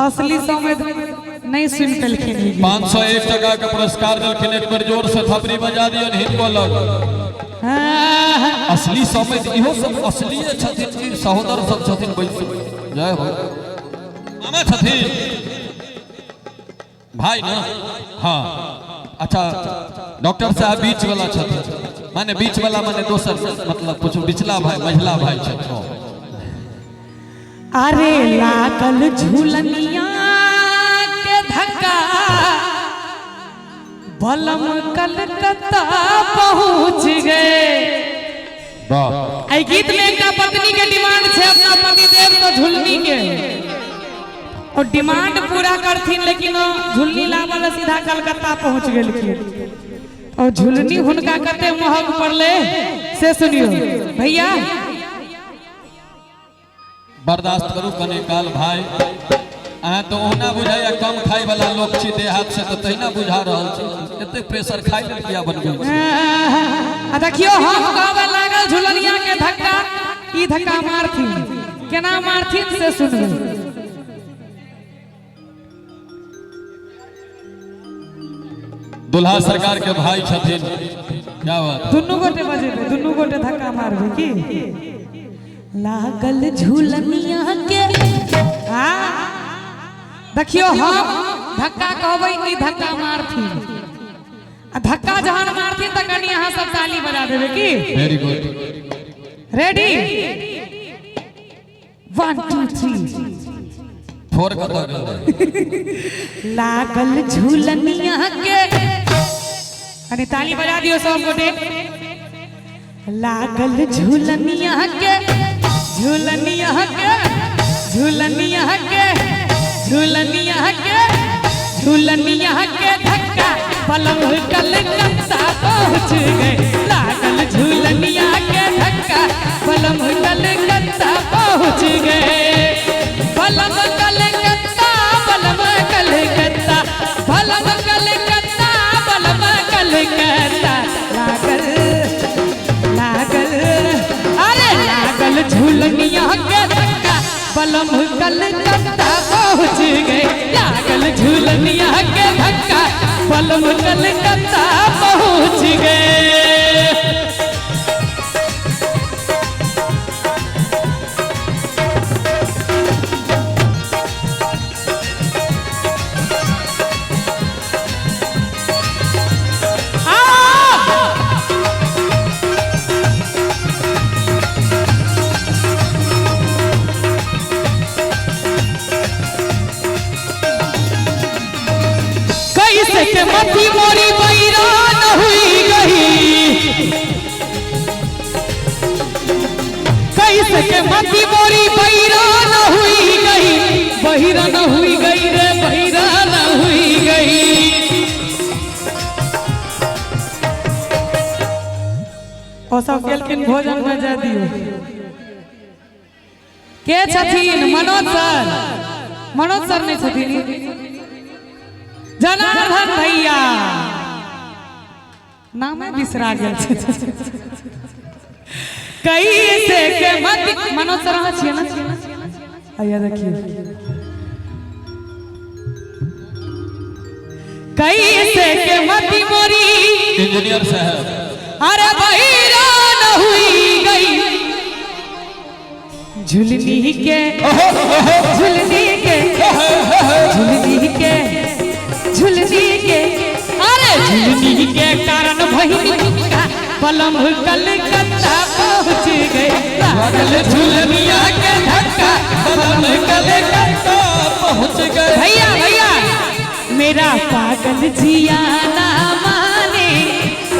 असली समय नहीं सुन पेलखिन 501 टका का पुरस्कार दिलखिन। एक बार जोर से थपरी बजा दियो हिनको लग। असली समय इहो सब असली छथिन की सहोदर सब छथिन। बैसु जय हो मामा छथिन भाई ना। हाँ अच्छा डॉक्टर साहब बीच वाला छथिन माने बीच वाला माने दोसर मतलब कुछ बिचला भाई महिला भाई छथिन। अरे लागल झूलनिया के धक्का बलम कलकत्ता पहुंच गए। गीत में एक पत्नी के डिमांड है अपना पति देव तो झुलनी के और डिमांड पूरा करथिन लेकिन झुलनी लावल सीधा कलकत्ता पहुंच गए। और झुलनी हुनका कते महग पड़ले से सुनियो भैया। बर्दाश्त करू कने काल भाई अहाँ तो ओना बुझाया कम खाई वाला लोग छी देहात से तो तहिना बुझा रहल छी। एते प्रेशर खाइ ले किया बनबै छी। देखियो हम कहबे लागल झुलनिया के धक्का ई धक्का मारथिन केना मारथिन से सुनबे। दुल्हा सरकार के भाई छथिन क्या बात। दुनू गोटे बजेबे दुनू गोटे धक्का मारबे की। लागल झूलनिया के देखियो हम धक्का कहबै ई धक्का मारथिन आ धक्का जहां मारथिन त कनी अहाँ सब ताली बजा देबे की। वेरी गुड रेडी 1 2 3 4 कत गेल। लागल झूलनिया के अरे ताली बजा दियो सब गोटे। लागल झूलनिया के झूलनिया के झूलनिया के झूलनिया के झूलनिया के धक्का पलम कलकत्ता पहुंच गए। लागल झूलनिया के धक्का पलम कलकत्ता पहुंच गए। पलम कलकत्ता पलम कलकत्ता पलम कलकत्ता पलम कलकत्ता। लागल लागल अरे लागल झूलनिया के धक्का पलम कलकत्ता पहुंच गए। लागल झूलनिया के धक्का पलम कलकत्ता पहुंच गए। के मती मोरी बैरान हुई गई कैसे के मती मोरी बैरान हुई गई। बहिरान हुई गई रे बहिरान हुई गई। और सब केलकिन भोजन में जा दियो के छथिन मनोज सर नहीं छथिन जनार्दन भैया नाम बिसरा गया। कैसे के मत मनोज सर छिए ना आइए देखिए। कैसे के मती मोरी इंजीनियर साहब अरे बहिरान हुई गई। झुलनी के झुलनी के झुलनी के झुलनी के अरे झुलनी के कारण भइनी का पलम कलकत्ता पहुंच गए। लागल झुलनिया के धक्का पलम कलकत्ता पहुंच गए। भैया भैया मेरा पागल जिया ना माने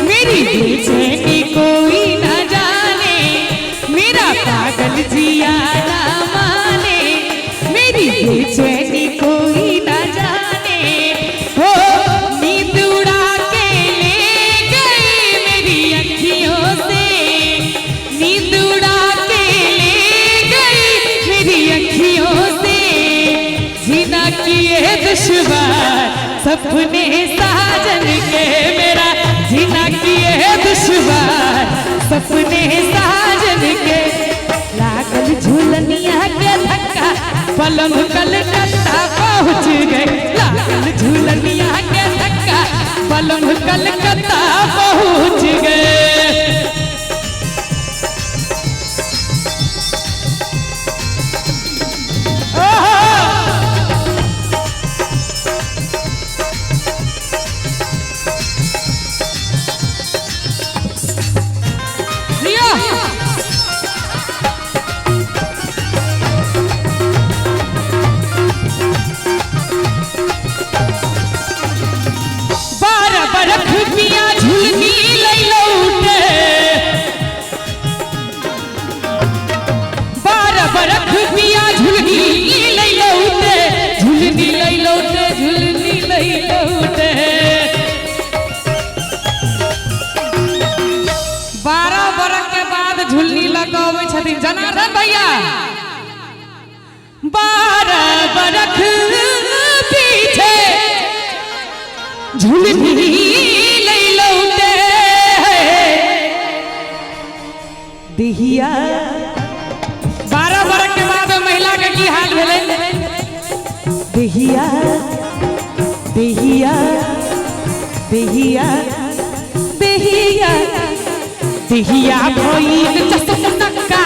मेरी बेचैनी कोई ना जाने। मेरा पागल जिया ना माने मेरी बेचैनी कोई ना जाने। हो नींद उड़ा के ले गई मेरी अखियों से। नींद उड़ा के ले गई मेरी अखियों से। जीना किए दुश्वार सपने साजन के मेरा जीना किए दुश्वार सपने साजन के। लागल झूलनिया के धक्का पलम कलकत्ता झुलनी ले लौटे दिहिया 12 बरस के बाद महिला के की हाल भेलै दिहिया दिहिया दिहिया दिहिया दिहिया भइल चसमुनक्का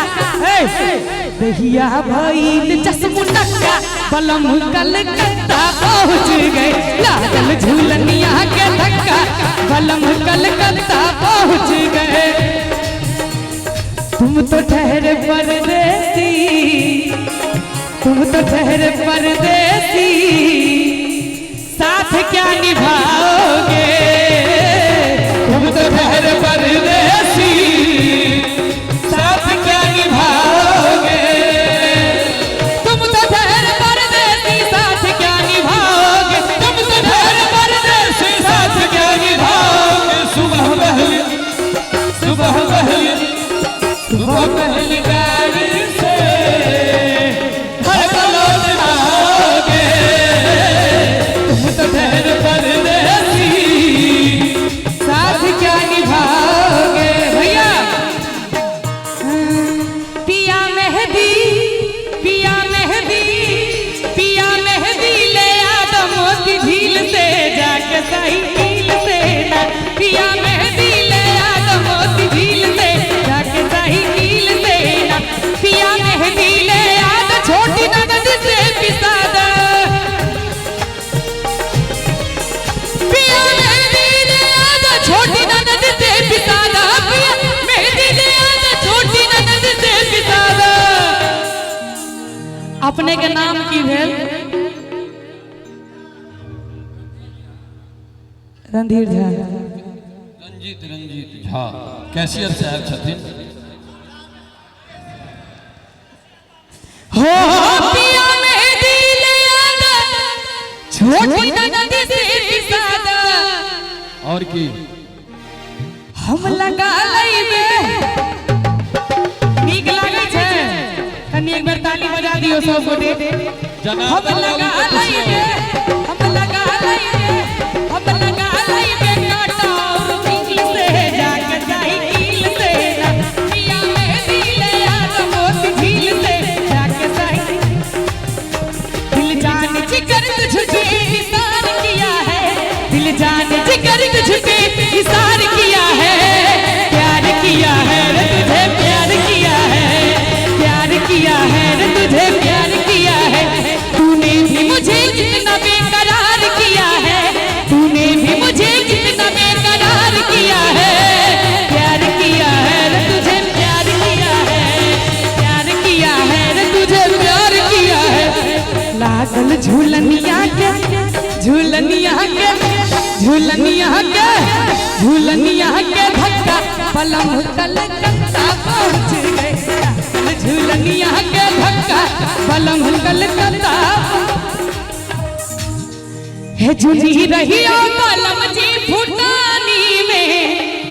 दिहिया भइल चसमुनक्का बलम कलकत्ता पहुँच गए लागल झूलनिया के धक्का बलम कलकत्ता पहुँच गए तुम तो ठहरे परदेसी तुम तो ठहरे परदेसी साथ क्या निभाओगे तुम तो ठहरे परदेसी साथ क्या निभाओगे तुम तो ठहरे परदेसी साथ क्या निभाओगे तुम तो ठहरे परदेसी साथ क्या निभाओगे सुबह पहली गाड़ी से हर लौट आओगे तुम तो ठहरे परदेसी साथ क्या निभाओगे भैया पिया मेहदी पिया मेहदी पिया मेहदी ले आदा मोती झील से जाके साहिल से ना पिया मेहदी ले आदा मोती झील से जाके साहिल से ना पिया मेहदी ले आदा छोटी ननद से पिसादा पिया मेहदी ले आदा छोटी ननद से पिसादा पिया मेहदी ले आदा छोटी ननद से पिसादा अपने के नाम की भेल रणधीर झा रंजीत झा कैशियर साहब छथिन हो पिया मेहदी ले आदा छोटी ननद से पिसादा और की हम लगा लइबे नीक लागे छै कनी एक बेर ताली बजा दियो सब गोटे हम लगा लइबे हम लगा लइबे हम लगा लइबे काटा और नील से जाके साइकिल से ना पिया मेहदी ले आदा मोती झील से जाके साइकिल दिल जान जिगर तुझे इशार किया है दिल जान जिगर तुझे इशार किया है प्यार किया है रे तुझे प्यार किया है प्यार किया है रे तुझे प्यार किया है तूने भी मुझे जितना बेकरार किया है तूने भी मुझे जितना बेकरार किया है प्यार किया है रे तुझे प्यार किया है प्यार किया है रे तुझे प्यार किया है लागल झूलनिया के झूलनिया के झूलनिया के झूलनिया के धक्का पलम कलकत्ता पहुँच गए झूलनिया के धक्का पलम कलकत्ता हे झूली रही कलम जी फूट